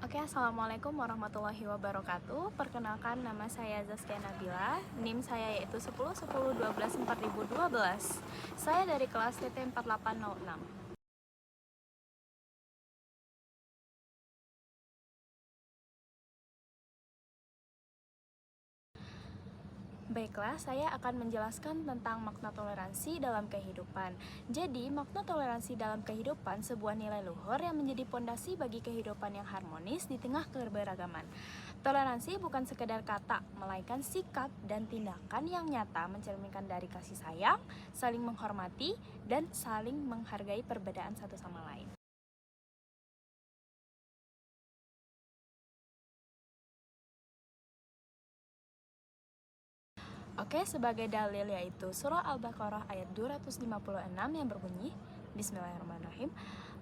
Assalamualaikum warahmatullahi wabarakatuh. Perkenalkan, nama saya Zaskia Nabila. NIM saya yaitu 10 10 12 4012. Saya dari kelas TT 4806. Baiklah, saya akan menjelaskan tentang makna toleransi dalam kehidupan. Jadi, makna toleransi dalam kehidupan sebuah nilai luhur yang menjadi pondasi bagi kehidupan yang harmonis di tengah keberagaman. Toleransi bukan sekedar kata, melainkan sikap dan tindakan yang nyata mencerminkan dari kasih sayang, saling menghormati, dan saling menghargai perbedaan satu sama lain. Oke, sebagai dalil yaitu surah Al-Baqarah ayat 256 yang berbunyi, Bismillahirrahmanirrahim,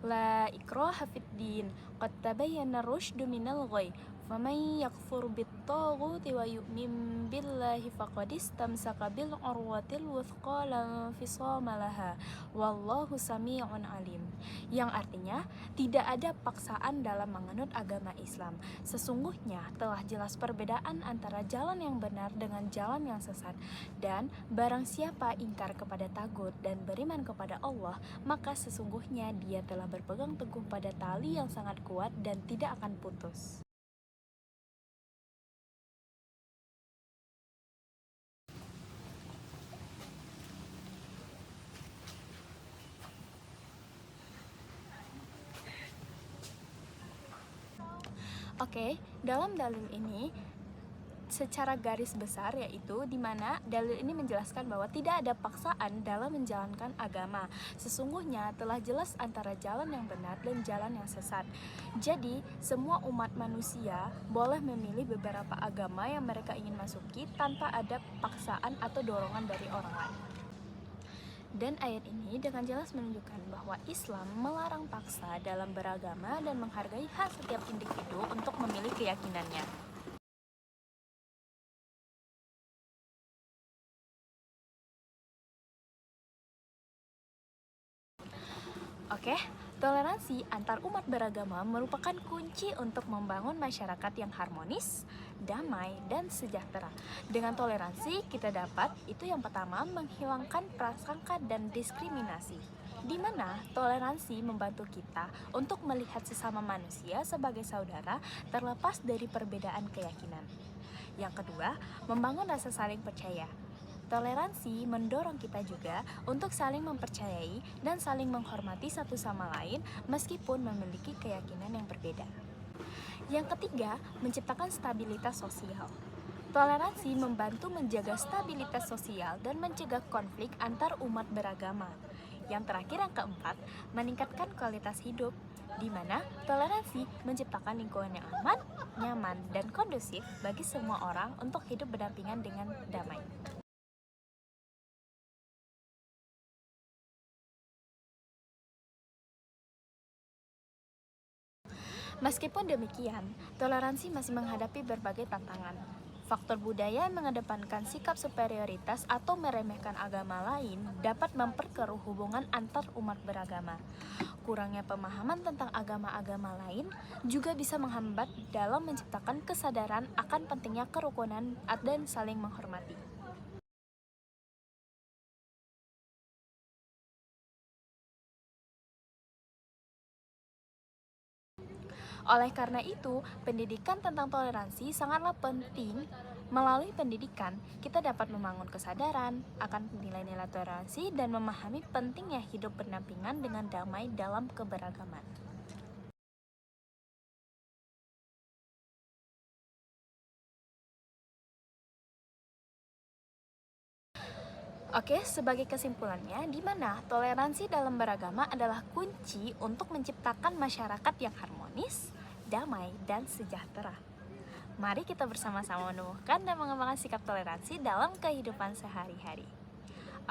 La ikraha fid din, qad tabayyana rusydu minal ghayy, faman yakfur bit-taghuti wa yu'min billahi faqad istamsaka bil urwatil wuthqa la infisama laha, wallahu samii'un alim. Yang artinya, tidak ada paksaan dalam menganut agama Islam. Sesungguhnya telah jelas perbedaan antara jalan yang benar dengan jalan yang sesat. Dan barang siapa ingkar kepada tagut dan beriman kepada Allah, maka sesungguhnya dia telah berpegang teguh pada tali yang sangat kuat dan tidak akan putus. Oke, dalam dalil ini secara garis besar yaitu di mana dalil ini menjelaskan bahwa tidak ada paksaan dalam menjalankan agama. Sesungguhnya telah jelas antara jalan yang benar dan jalan yang sesat. Jadi, semua umat manusia boleh memilih beberapa agama yang mereka ingin masuki tanpa ada paksaan atau dorongan dari orang lain. Dan ayat ini dengan jelas menunjukkan bahwa Islam melarang paksa dalam beragama dan menghargai hak setiap individu untuk memilih keyakinannya. Oke, toleransi antar umat beragama merupakan kunci untuk membangun masyarakat yang harmonis, damai, dan sejahtera. Dengan toleransi, kita dapat, itu yang pertama, menghilangkan prasangka dan diskriminasi, di mana toleransi membantu kita untuk melihat sesama manusia sebagai saudara terlepas dari perbedaan keyakinan. Yang kedua, membangun rasa saling percaya. Toleransi mendorong kita juga untuk saling mempercayai dan saling menghormati satu sama lain meskipun memiliki keyakinan yang berbeda. Yang ketiga, menciptakan stabilitas sosial. Toleransi membantu menjaga stabilitas sosial dan mencegah konflik antar umat beragama. Yang terakhir, yang keempat, meningkatkan kualitas hidup, di mana toleransi menciptakan lingkungan yang aman, nyaman, dan kondusif bagi semua orang untuk hidup berdampingan dengan damai. Meskipun demikian, toleransi masih menghadapi berbagai tantangan. Faktor budaya yang mengedepankan sikap superioritas atau meremehkan agama lain dapat memperkeruh hubungan antar umat beragama. Kurangnya pemahaman tentang agama-agama lain juga bisa menghambat dalam menciptakan kesadaran akan pentingnya kerukunan dan saling menghormati. Oleh karena itu, pendidikan tentang toleransi sangatlah penting. Melalui pendidikan, kita dapat membangun kesadaran akan nilai-nilai toleransi dan memahami pentingnya hidup berdampingan dengan damai dalam keberagaman. Oke, sebagai kesimpulannya, di mana toleransi dalam beragama adalah kunci untuk menciptakan masyarakat yang harmonis, damai, dan sejahtera. Mari kita bersama-sama menemukan dan mengembangkan sikap toleransi dalam kehidupan sehari-hari.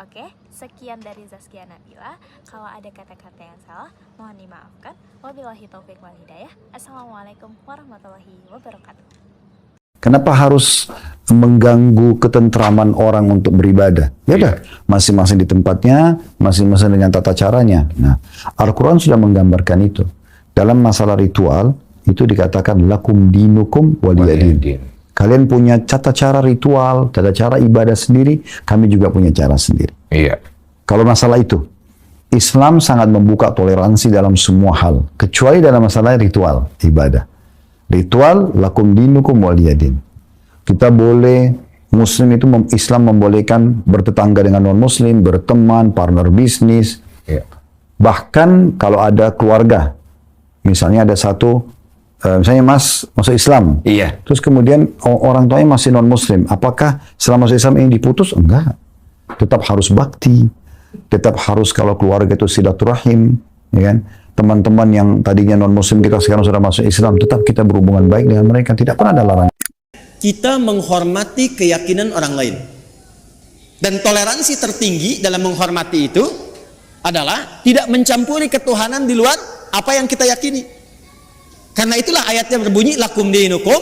Oke, sekian dari Zaskia Nabila. Kalau ada kata-kata yang salah, mohon dimaafkan. Wabillahi taufiq wal hidayah. Assalamualaikum warahmatullahi wabarakatuh. Kenapa harus mengganggu ketentraman orang untuk beribadah? Ya udah, masing-masing di tempatnya, masing-masing dengan tata caranya. Nah, Al-Quran sudah menggambarkan itu. Dalam masalah ritual, itu dikatakan lakum dinukum waliyadin. Kalian punya tata cara ritual, tata cara ibadah sendiri, kami juga punya cara sendiri. Iya. Kalau masalah itu, Islam sangat membuka toleransi dalam semua hal, kecuali dalam masalah ritual ibadah. Ritual lakum dinukum waliyadin. Kita boleh, Muslim itu Islam membolehkan bertetangga dengan non-Muslim, berteman, partner bisnis. Iya. Bahkan kalau ada keluarga, misalnya ada satu, misalnya Mas masuk Islam, Iya. terus kemudian orang tuanya masih non-Muslim, apakah selama masuk Islam ini diputus? Enggak, tetap harus bakti, tetap harus kalau keluarga itu silaturahim, ya kan? Teman-teman yang tadinya non-Muslim kita sekarang sudah masuk Islam, tetap kita berhubungan baik dengan mereka, tidak pernah ada larangan. Kita menghormati keyakinan orang lain. Dan toleransi tertinggi dalam menghormati itu adalah tidak mencampuri ketuhanan di luar apa yang kita yakini. Karena itulah ayatnya berbunyi lakum dinukum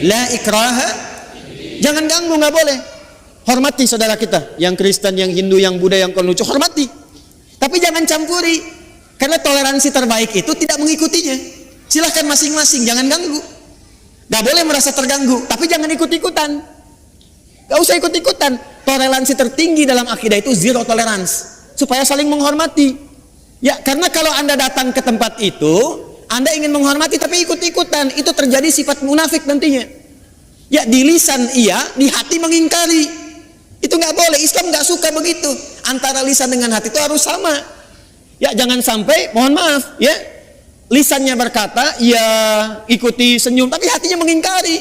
la ikraha. Jangan ganggu, nggak boleh. Hormati saudara kita, yang Kristen, yang Hindu, yang Buddha, yang Konghucu, hormati. Tapi jangan campuri. Karena toleransi terbaik itu tidak mengikutinya. Silahkan masing-masing, jangan ganggu. Gak boleh merasa terganggu, tapi jangan ikut-ikutan. Gak usah ikut-ikutan. Toleransi tertinggi dalam akidah itu zero tolerance. Supaya saling menghormati. Ya, karena kalau Anda datang ke tempat itu, Anda ingin menghormati tapi ikut-ikutan, itu terjadi sifat munafik nantinya. Ya, di lisan iya, di hati mengingkari. Itu nggak boleh. Islam nggak suka begitu. Antara lisan dengan hati itu harus sama. Ya, jangan sampai, mohon maaf, ya, lisannya berkata, ya ikuti senyum, tapi hatinya mengingkari.